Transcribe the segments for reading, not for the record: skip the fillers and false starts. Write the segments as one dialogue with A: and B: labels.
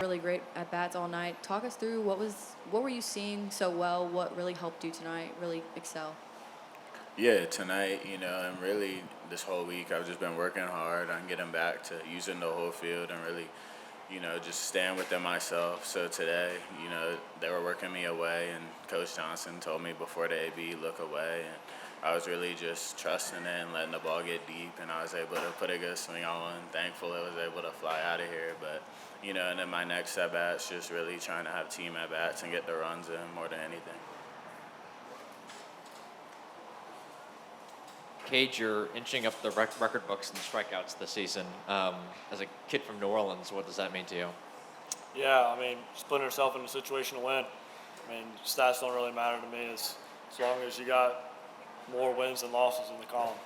A: really great at bats all night. Talk us through what were you seeing so well? What really helped you tonight really excel?
B: Yeah, tonight, and really this whole week, I've just been working hard on getting back to using the whole field and really, just staying within myself. So today, they were working me away, and Coach Johnson told me before the AB, look away. And I was really just trusting it and letting the ball get deep, and I was able to put a good swing on one. Thankful I was able to fly out of here. But, and then my next at-bat's just really trying to have team at-bats and get the runs in more than anything.
C: Kade, you're inching up the record books in strikeouts this season. As a kid from New Orleans, what does that mean to you?
D: Yeah, I mean, just putting yourself in a situation to win. I mean, stats don't really matter to me as long as you got more wins than losses in the column.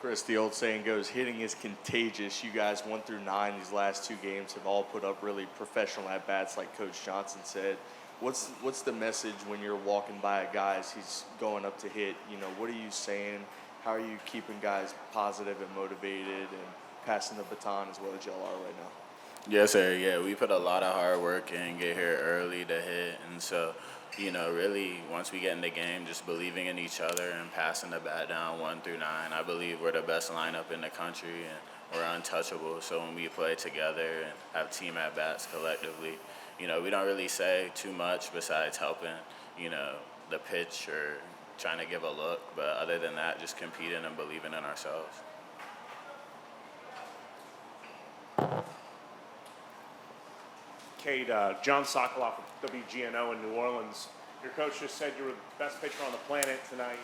E: Chris, the old saying goes, hitting is contagious. You guys 1 through 9 these last 2 games have all put up really professional at-bats like Coach Johnson said. What's the message when you're walking by a guy as he's going up to hit? What are you saying? How are you keeping guys positive and motivated and passing the baton as well as y'all are right now?
B: Yes, sir. Yeah, we put a lot of hard work in, get here early to hit. And so, really, once we get in the game, just believing in each other and passing the bat down 1 through 9. I believe we're the best lineup in the country, and we're untouchable. So when we play together and have team at-bats collectively, we don't really say too much besides helping, the pitch or trying to give a look. But other than that, just competing and believing in ourselves.
F: Kade, John Sokoloff with WGNO in New Orleans. Your coach just said you were the best pitcher on the planet tonight.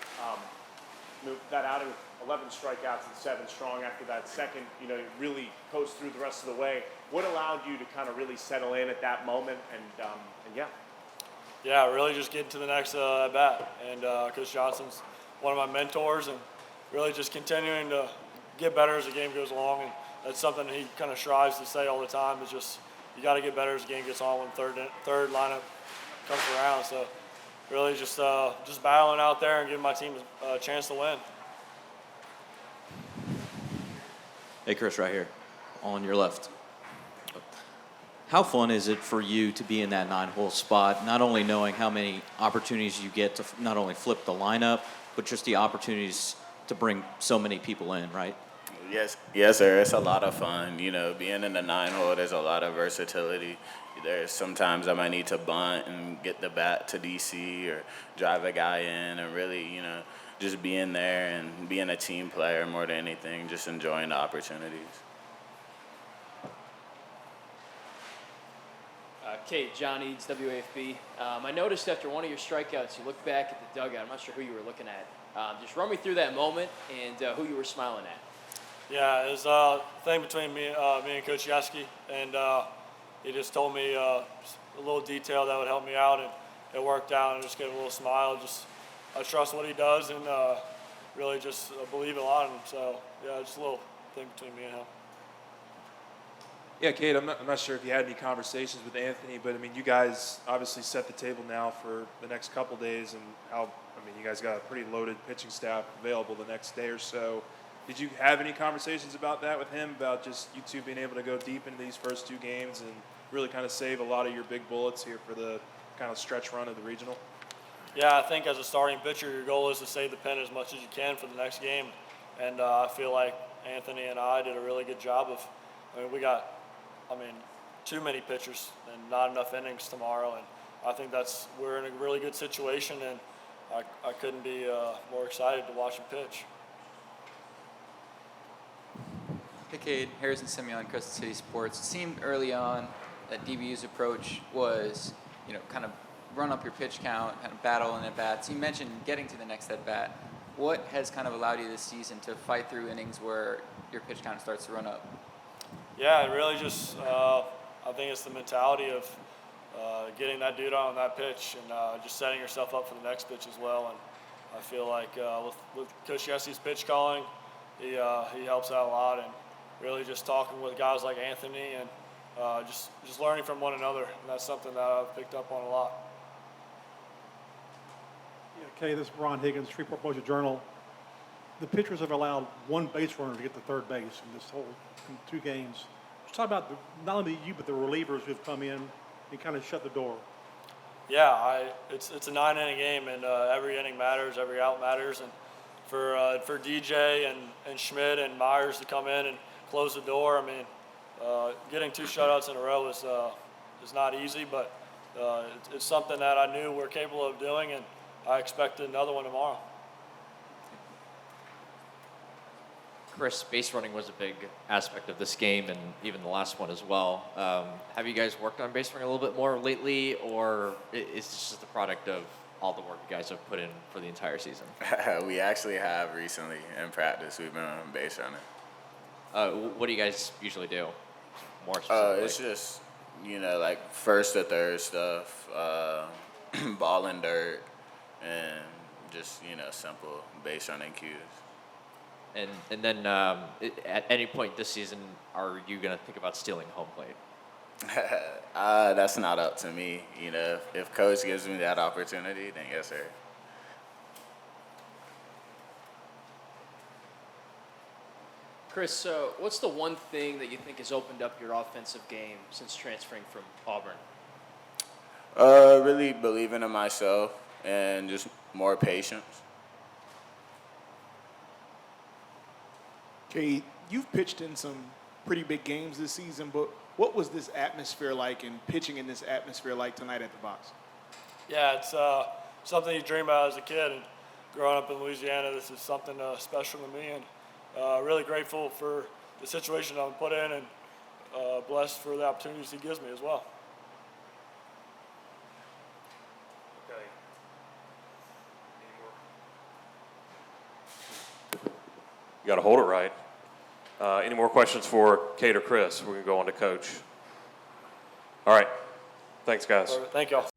F: That outing with 11 strikeouts and 7 strong after that second, you really coast through the rest of the way. What allowed you to kind of really settle in at that moment? And yeah.
D: Yeah, really just getting to the next at-bat. And Coach Johnson's one of my mentors, and really just continuing to get better as the game goes along. And that's something he kind of strives to say all the time, is just you got to get better as the game gets on when third lineup comes around. So really just battling out there and giving my team a chance to win.
G: Hey, Chris, right here on your left. How fun is it for you to be in that 9-hole spot, not only knowing how many opportunities you get to not only flip the lineup, but just the opportunities to bring so many people in, right?
B: Yes, sir. It's a lot of fun. Being in the 9-hole, there's a lot of versatility. There's sometimes I might need to bunt and get the bat to DC or drive a guy in, and really, just being there and being a team player more than anything, just enjoying the opportunities.
H: Kade, John Eads, WAFB. I noticed after one of your strikeouts, you looked back at the dugout. I'm not sure who you were looking at. Just run me through that moment and who you were smiling at.
D: Yeah, it was a thing between me and Coach Yaski, and he just told me a little detail that would help me out, and it worked out, and just gave a little smile. I trust what he does, and really just believe a lot in him. So, yeah, just a little thing between me and him.
I: Yeah, Kade, I'm not sure if you had any conversations with Anthony, but, you guys obviously set the table now for the next couple days, and you guys got a pretty loaded pitching staff available the next day or so. Did you have any conversations about that with him, about just you two being able to go deep into these first 2 games and really kind of save a lot of your big bullets here for the kind of stretch run of the regional?
D: Yeah, I think as a starting pitcher, your goal is to save the pen as much as you can for the next game. And I feel like Anthony and I did a really good job of, we got, too many pitchers and not enough innings tomorrow. And I think we're in a really good situation, and I couldn't be more excited to watch him pitch.
J: Hey, Kade, Harrison Simeon, Crescent City Sports. It seemed early on that DBU's approach was, kind of run up your pitch count, kind of battle in at-bats. You mentioned getting to the next at-bat. What has kind of allowed you this season to fight through innings where your pitch count starts to run up?
D: Yeah, it really just, I think it's the mentality of getting that dude on that pitch and just setting yourself up for the next pitch as well. And I feel like with Coach Jesse's pitch calling, he helps out a lot, and really just talking with guys like Anthony and just learning from one another. And that's something that I've picked up on a lot.
K: Yeah, Kay, this is Ron Higgins, Shreveport Post Journal. the pitchers have allowed one base runner to get to third base in this whole in 2 games. Let's talk about not only you but the relievers who've come in and kind of shut the door.
D: Yeah, it's a 9-inning game, and every inning matters, every out matters, and for DJ and Schmidt and Myers to come in and close the door, I mean, getting 2 shutouts in a row is not easy, but it's something that I knew we're capable of doing, and I expected another one tomorrow.
C: Chris, base running was a big aspect of this game and even the last one as well. Have you guys worked on base running a little bit more lately, or is this just the product of all the work you guys have put in for the entire season?
B: We actually have recently in practice. We've been on base running.
C: What do you guys usually do? More specifically?
B: It's just, like first to third stuff, ball and dirt, and just, simple base running cues.
C: And then at any point this season, are you going to think about stealing home plate?
B: That's not up to me. If coach gives me that opportunity, then yes, sir.
H: Chris, what's the one thing that you think has opened up your offensive game since transferring from Auburn?
B: Really believing in myself and just more patience.
L: Kade, you've pitched in some pretty big games this season, but what was this atmosphere like and pitching in this atmosphere like tonight at the box?
D: Yeah, it's something you dream about as a kid, and growing up in Louisiana, this is something special to me, and really grateful for the situation I'm put in, and blessed for the opportunities he gives me as well.
I: Okay.
M: You got to hold it right. Any more questions for Kade or Chris? We're going to go on to Coach. All right. Thanks, guys.
D: Thank y'all.